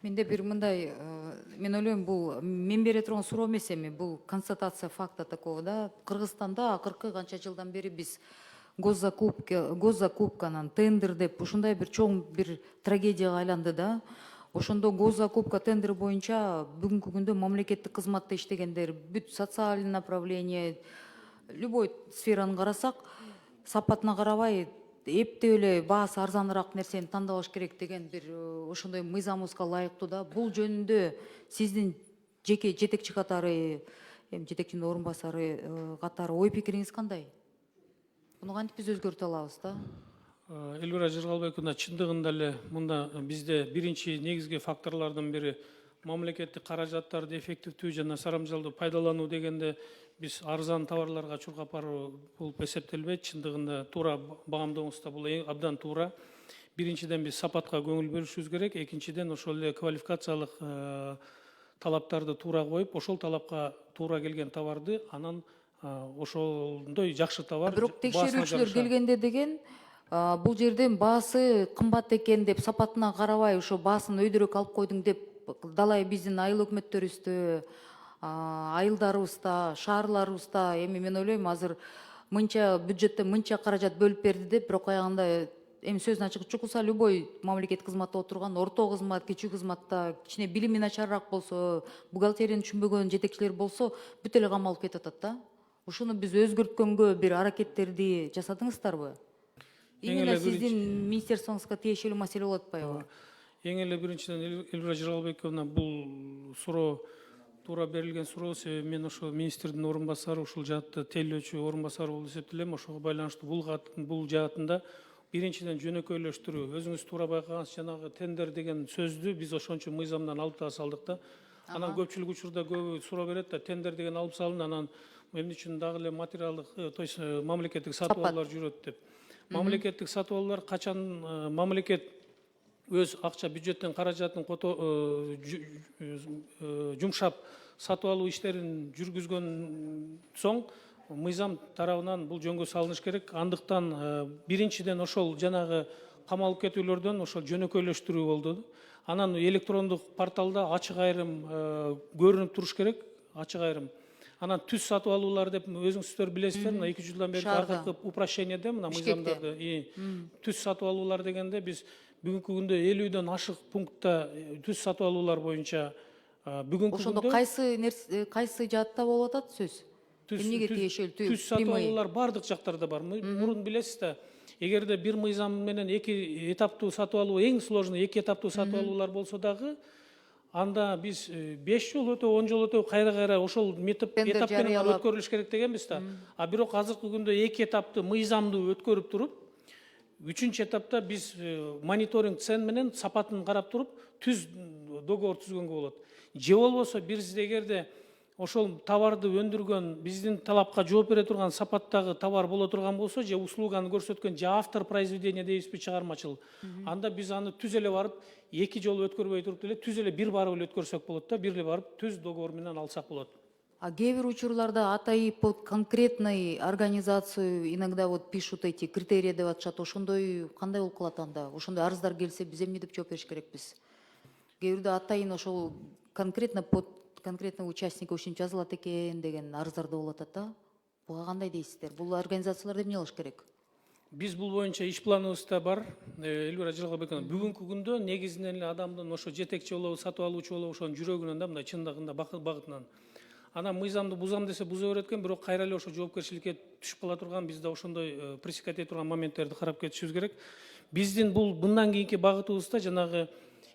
Менде бир мындай, мен ойлойм, бул мен бере турган суроо эмес эми, бул констатация факта такого, да. Кыргызстанда акыркы канча жылдан бери биз госзакупканан тендер деп ушундай бир чоң бир трагедияга айланды да. Ошондо госзакупка тендер боюнча бүгүнкү күндө мамлекеттик кызматта иштегендер, бүт социальный направление, любой сфераны карасак, сапатына карабай эптеп эле баасы арзаныраак нерсени тандабаш керек деген бир ошондой мыйзамыбызга ылайыктуу да. Бул жөнүндө сиздин жеке жетекчи катары, жетекчинин орун басары катары ой пикириңиз кандай? Буну кантип биз өзгөртө алабыз да? Элвира Жыргалбековна, чындыгында эле мында бизде биринчи негизги факторлордун бири мамлекеттик каражаттарды эффективдүү жана сарамжалдуу пайдалануу дегенде биз арзан товарларга чуркап баруу болуп эсептелбейт. Чындыгында туура баамдооңузда бул абдан туура. Биринчиден биз сапатка көңүл бөлүшүбүз керек, экинчиден ошол эле квалификациялык талаптарды туура коюп, ошол талапка туура келген товарды анан ошондой жакшы товар. Бирок текшерүүчүлөр келгенде деген бул жерден баасы кымбат экен деп сапатына карабай ошо баасын өйдөрөөк алып койдуң деп далай биздин айыл өкмөттөрүбүздө, айылдарыбызда, шаарларыбызда эми мен ойлойм азыр мынча бюджеттен мынча каражат бөлүп берди деп, бирок аягында эми сөздүн ачыгы чукулса любой мамлекеттик кызматта отурган, орто кызмат, кичүү кызматта кичине билими начарыраак болсо, бухгалтерияны түшүнбөгөн жетекчилер болсо бүт эле камалып кетип атат да. Ушуну биз өзгөрткөнгө бир аракеттерди жасадыңыздарбы? Именно сиздин министерствоңузга тиешелүү маселе болуп атпайбы? Эң эле биринчиден Элвира Жыргалбековна, бул суроо туура берилген суроо, себеби мен ошо министрдин орун басары, ушул жаатта тейлөөчү орун басары болуп эсептелем. Ошого байланыштуу бул жаатында биринчиден жөнөкөйлөштүрүү. Өзүңүз туура байкагансыз, жанагы тендер деген сөздү биз ошончо мыйзамдан алып да салдык да. Анан көпчүлүк учурда көбү суроо берет да, тендер деген алып салынды, анан эмне үчүн дагы эле материалдык, то есть мамлекеттик сатып алуулар жүрөт деп. Мамлекеттик сатып алуулар качан мамлекет өз акча бюджеттен каражатын жумшап сатып алуу иштерин жүргүзгөн соң мыйзам тарабынан бул жөнгө салыныш керек. Андыктан биринчиден ошол жанагы камалып кетүүлөрдөн ошол жөнөкөйлөштүрүү болду. Анан электрондук порталда ачык айрым көрүнүп туруш керек, ачык айрым. Анан түз сатып алуулар деп өзүңүздөр билесиздер, мына 2 жылдан бери аркы упрощениеде мына мыйзамдарды түз сатып алуулар дегенде биз бүгүнкү күндө 50дөн ашык пунктта түз сатып алуулар боюнча бүгүнкү ошондо кайсы жаатта болуп атат сөз? Эмнеге тиешелүү? Түз сатып алуулар бардык жактарда бар. Мурун билесиз да, эгерде бир мыйзам менен 2 этаптуу сатып алуу, эң сложный 2 этаптуу сатып алуулар болсо дагы, анда биз 5 жол өтөп, 10 жол өтөп, кайра ошол этап менен өткөрүлүш керек дегенбиз да. А бирок азыркы күндө 2 этаптуу мыйзамды өткөрүп туруп, 3-чү этапта биз мониторинг цен менен сапатын карап туруп, түз договор түзгөнгө болот. Же болбосо бизде эгерде ошол товарды өндүргөн, биздин талапка жооп бере турган сапаттагы товар боло турган болсо, же услуганы көрсөткөн, же автор произведения дейбизби, чыгармачыл. Анда биз аны түз эле барып, 2 жолу өткөрбөй туруп эле түз эле бир барып эле өткөрсөк болот да, бир эле барып түз договор менен алсак болот. А кээ бир учурларда атайы под конкретную организацию иногда вот пишут эти критерии деп атышат. Ошондой кандай болуп калат анда? Ошондой арыздар келсе биз эмне деп жооп бериш керекпиз? Кээ бирде атайын ошол конкретно под конкретного участника ушинтип жазылат экен деген арыздар да болуп атат да. Буга кандай дейсиздер? Бул организациялар эмне кылыш керек? Биз бул боюнча иш планыбызда бар. Элвира Жыргалбековна, бүгүнкү күндө негизинен эле адамдын ошо жетекчи болобу, сатып алуучу болобу, ошонун жүрөгүнөн да, мындай чындыгында багытынан. Анан мыйзамды бузам десе буза берет экен, бирок кайра эле ошо жоопкерчиликке түшүп кала турган, бизде ошондой пресекать эте турган моменттерди карап кетишибиз керек. Биздин бул мындан кийинки багытыбызда жанагы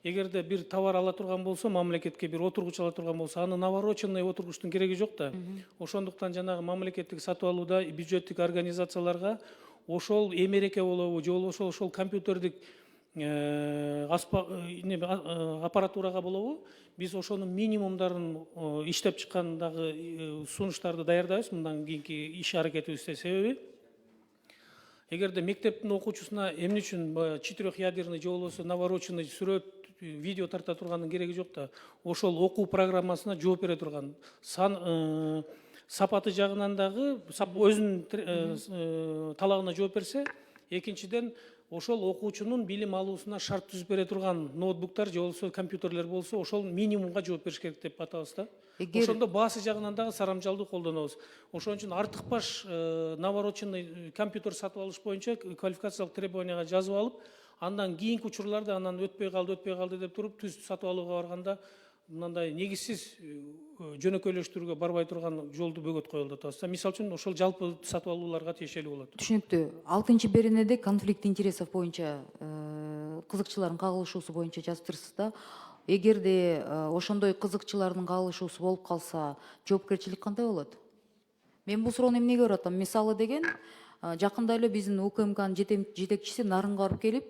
эгерде бир товар ала турган болсо, мамлекетке бир отургуч ала турган болсо, аны навороченный отургучтун кереги жок да. Ошондуктан жанагы мамлекеттик сатып алууда бюджеттик организацияларга ошол эмереке болобу, же болбосо ошол компьютердик аппаратурага болобу, биз ошонун минимумдарын иштеп чыккандагы сунуштарды даярдайбыз мындан кийинки иш аракетибизде. Себеби эгерде мектептин окуучусуна эмне үчүн четырехъядерный же болбосо навороченный сүрөт, видео тарта турганын кереги жок да. Ошол окуу программасына жооп бере турган, сапаты жагынан дагы өзүнүн талабына жооп берсе, экинчиден ошол окуучунун билим алуусуна шарт түзүп бере турган ноутбуктар же болбосо компьютерлер болсо ошол минимумга жооп бериш керек деп атабыз да. Ошондо баасы жагынан дагы сарамжалдуу колдонобуз. Ошон үчүн артыкпаш навороченный компьютер сатып алыш боюнча квалификациялык требованияга жазып алып, андан кийинки учурларда анан өтпөй калды деп туруп түз сатып алууга барганда мындай негизсиз жөнөкөйлөштүрүүгө барбай турган жолду бөгөт коюлуп атабыз. Мисалы үчүн ошол жалпы сатып алууларга тиешелүү болот. Түшүнүктүү. 6 беренеде конфликт интересов боюнча кызыкчылардын кагылышуусу боюнча жазып турсуз да. Эгерде ошондой кызыкчылардын кагылышуусу болуп калса, жоопкерчилик кандай болот? Мен бул суроону эмнеге берип атам? Мисалы деген, жакында эле биздин УКМКнын жетекчиси Нарынга барып келип,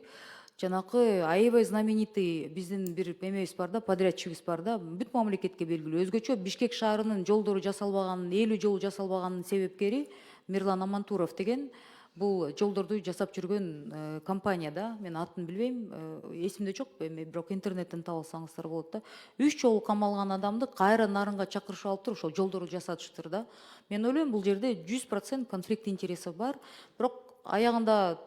жанакы аябай знаменитый биздин бир эмебиз бар да, подрядчигибиз бар да, бүт мамлекетке белгилүү. Өзгөчө Бишкек шаарынын жолдору жасалбаганын, 50 жол жасалбаганын себепкери Мирлан Амантуров деген бул жолдорду жасап жүргөн компания да. Мен атын билбейм, эсимде жок, эми бирок интернеттен таап алсаңыздар болот да. 3 жолу камалган адамды кайра Нарынга чакырышып алып туруп ошол жолдорду жасатыштыр да. Мен ойлойм, бул жерде 100% конфликт интересов бар. Бирок аягында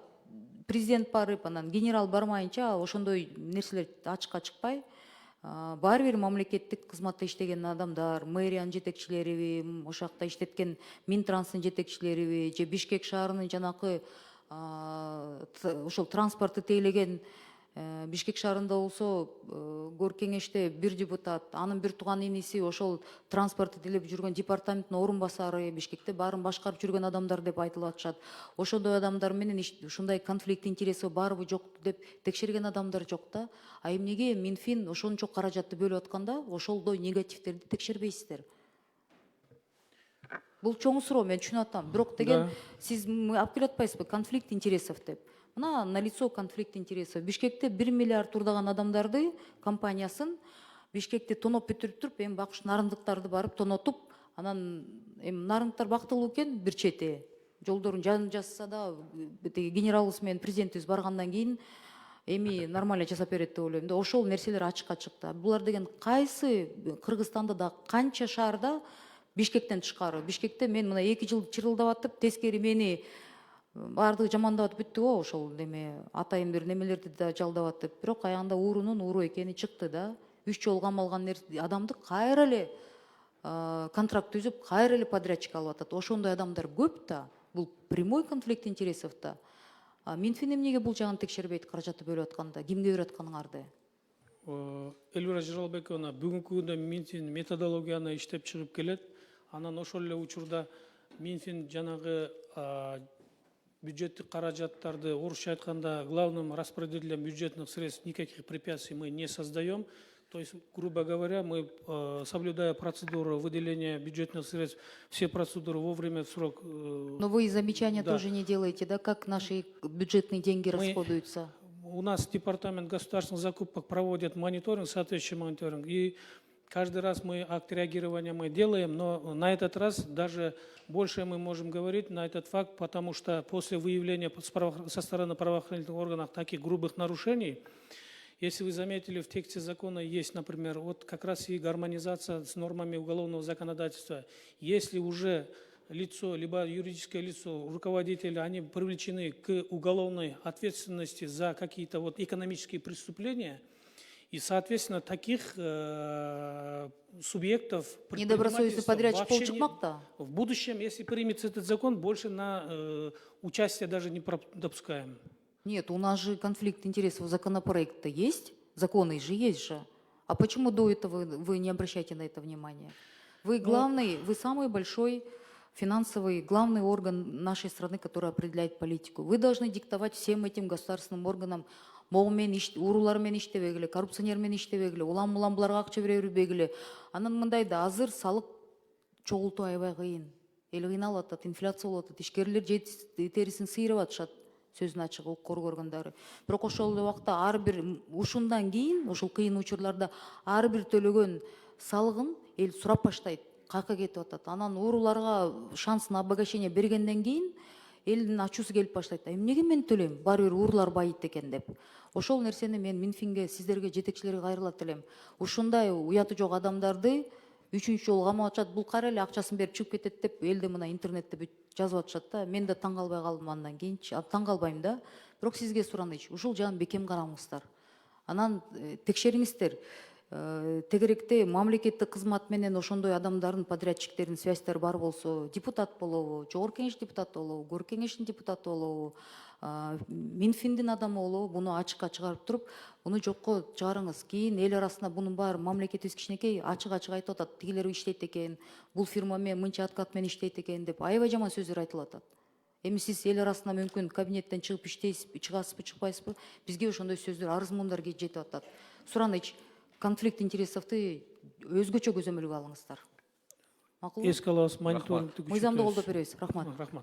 президент барып, анан генерал бармайынча ошондой нерселер ачыкка чыкпай, баары бир мамлекеттик кызматта иштеген адамдар, мэриянын жетекчилериби, ошол жакта иштеткен Минтранстын жетекчилериби, же Бишкек шаарынын жанакы ошол транспортты тейлеген Бишкек шаарында болсо гор кеңеште бир депутат, анын бир тууган иниси ошол транспортты тейлеп жүргөн департаменттин орун басары, Бишкекте баарын башкарып жүргөн адамдар деп айтылып атышат. Ошондой адамдар менен ушундай конфликт интереси барбы жокпу деп текшерген адамдар жок да. А эмнеге Минфин ошончо каражатты бөлүп атканда ошолдой негативтерди текшербейсиздер? Бул чоң суроо, мен түшүнүп атам. Бирок деген сиз алып келип атпайсызбы конфликт интересов деп? Мына налицо конфликт интересов. Бишкекте 1 миллиард урдаган адамдарды компаниясын Бишкекти тоноп бүтүрүп туруп, эми бакыш нарындыктарды барып тонотуп, анан эми нарындыктар бактылуу экен бир чети. Жолдорун жасаса да, генералыбыз менен президентибиз баргандан кийин эми нормально жасап берет деп ойлойм да. Ошол нерселер ачыкка чыкты. Булар деген кайсы Кыргызстанда да канча шаарда Бишкектен тышкары? Бишкекте мен мына 2 жыл чырылдап атып, тескери мени баардыгы жамандап атып бүттү го, ошол неме атайын бир немелерди да жалдап атып. Бирок аягында уурунун ууру экени чыкты да. 3 жолу камалган адамды кайра эле контракт түзүп, кайра эле подрядчик алып атат. Ошондой адамдар көп да. Бул прямой конфликт интересов да. Минфин эмнеге бул жагын текшербейт, каражатты бөлүп атканда? Кимге берип атканыңарды? Эльвира Жыралбековна, бүгүнкү күндө Минфин методологияны иштеп чыгып келет. Анан ошол эле учурда Минфин жанагы бюджеттик каражаттарды, орусча айтканда, главным распределителем бюджетных средств никаких препятствий мы не создаем. То есть, грубо говоря, мы, соблюдая процедуру выделения бюджетных средств, все процедуры вовремя в срок. Но вы замечания тоже не делаете, да, как наши бюджетные деньги расходуются? У нас департамент государственных закупок проводит мониторинг, соответствующий мониторинг, и каждый раз мы акт реагирования мы делаем, но на этот раз даже больше мы можем говорить на этот факт, потому что после выявления со стороны правоохранительных органов таких грубых нарушений, если вы заметили, в тексте закона есть, например, вот как раз и гармонизация с нормами уголовного законодательства. Если уже лицо, либо юридическое лицо, руководители, они привлечены к уголовной ответственности за какие-то вот экономические преступления, и, соответственно, таких субъектов недобросовестный подрядчик получмакта. В будущем, если примется этот закон, больше на участие даже не допускаем. Нет, у нас же конфликт интересов законопроекта есть, законы же есть же. А почему до этого вы не обращаете на это внимание? Вы главный, вы самый большой финансовый, главный орган нашей страны, который определяет политику. Вы должны диктовать всем этим государственным органам, уурулар менен иштебегиле, коррупционер менен иштебегиле, улам буларга акча бере бербегиле. Анан мындай да азыр салык чогултуу аябай кыйын. Эл кыйналып атат, инфляция болуп атат, ишкерлер терисин сыйрап атышат. Сөзүн ачык укук коргоо органдары. Бирок ошол эле убакта ар бир ушундан кийин, ошол кыйын учурларда ар бир төлөгөн салыгын эл сурап баштайт, каяка кетип атат. Анан ууруларга шанс на обогащение бергенден кийин элдин ачуусу келип баштайт. Эмнеге мен төлөйм? Баары бир уурулар байыйт экен деп. Ошол нерсени мен Минфинге, сиздерге, жетекчилерге кайрылат элем. Ушундай уяты жок адамдарды 3-чү жолу камап атышат. Бул кайра эле акчасын берип чыгып кетет деп элде мына интернетте бүт жазып атышат да. Мен да таң калбай калдым андан кийин. Таң калбайм да. Бирок сизге сураныч, ушул жагын бекем караңыздар. Анан текшериңиздер. Тегеректе мамлекеттик кызмат менен ошондой адамдардын, подрядчиктердин связьтары бар болсо, депутат болобу, жогорку кеңеш депутаты болобу, көрк кеңештин депутаты болобу, Минфиндин адамы болобу, буну ачыкка чыгарып туруп, буну жокко чыгарыңыз. Кийин эл арасында бунун баары мамлекетибиз кичинекей ачык айтып атат. Тигилер иштейт экен, бул фирма менен мынча откат менен иштейт экен деп аябай жаман сөздөр айтылып атат. Эми сиз эл арасында мүмкүн кабинеттен чыгып иштейсизби, чыгасызбы, чыкпайсызбы? Бизге ошондой сөздөр, арыз муундар жетип атат. Сураныч, конфликт интересовду өзгөчө көзөмөлгө алыңыздар. Макулбу? Эске алабыз, мониторингти күчөтөбүз. Мыйзамды колдоп беребиз. Рахмат. Рахмат.